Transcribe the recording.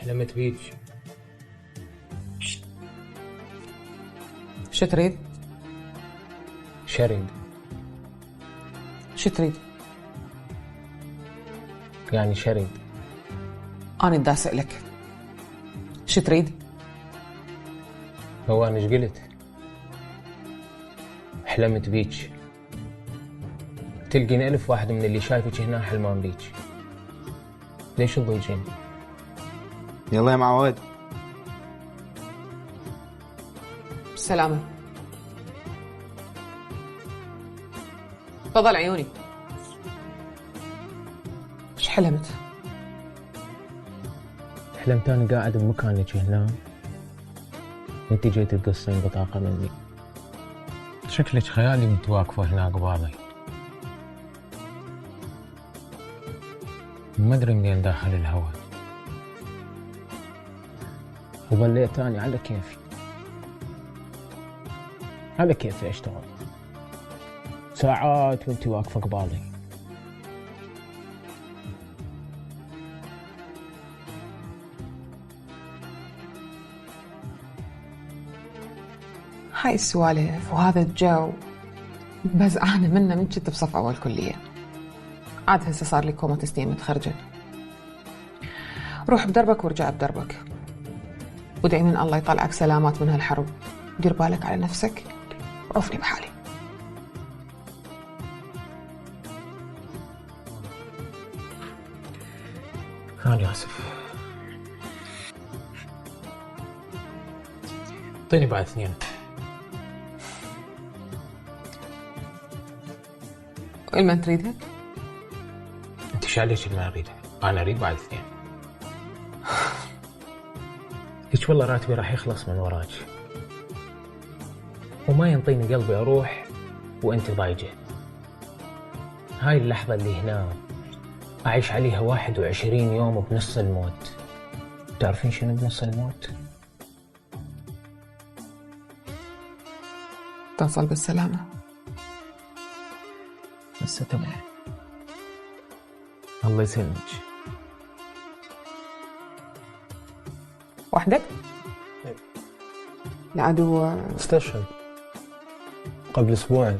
حلمت بيك. شو تريد؟ شرد. شو تريد؟ يعني شرد. أنا بدي أسألك شو تريد؟ هو أنا ايش قلت؟ حلمت بيك. تلقين ألف واحد من اللي شايفك هنا حلمان بيك. ليش تضوجين؟ يلا يا معود. بالسلامة. تفضل عيوني. ايش حلمت؟ حلمت أنا قاعد بمكانك هنا، انت جيت تقصين بطاقة مني. شكلك خيالي وانت واقفة هنا قبالي. ما ادري منين داخل الهواء، وظليت أنا على كيفي، على كيفي اشتغل ساعات وانت واقفة قبالي. هاي السوالف وهذا الجو بزعانة منه من كنت بصف أول كلية. عاد هسه صار لي كومة سنين متخرجة. روح بدربك وارجع بدربك، ودايما الله يطلعك سلامات من هالحرب. دير بالك على نفسك وعوفني بحالي. أنا آسف. اعطيني بعد 2. والمن تريدها؟ انت شو عليك اللي ما اريدها؟ انا اريد بعد 2. هيك والله راتبي راح يخلص من وراك، وما ينطيني قلبي اروح وانت ضايجه. هاي اللحظة اللي هنا اعيش عليها 21 يوم بنص الموت. تعرفين شنو بنص الموت؟ توصل بالسلامة. بس تمام. الله يسلمك. وحدك؟ إيه. العدو استشهد قبل 2 أسبوع.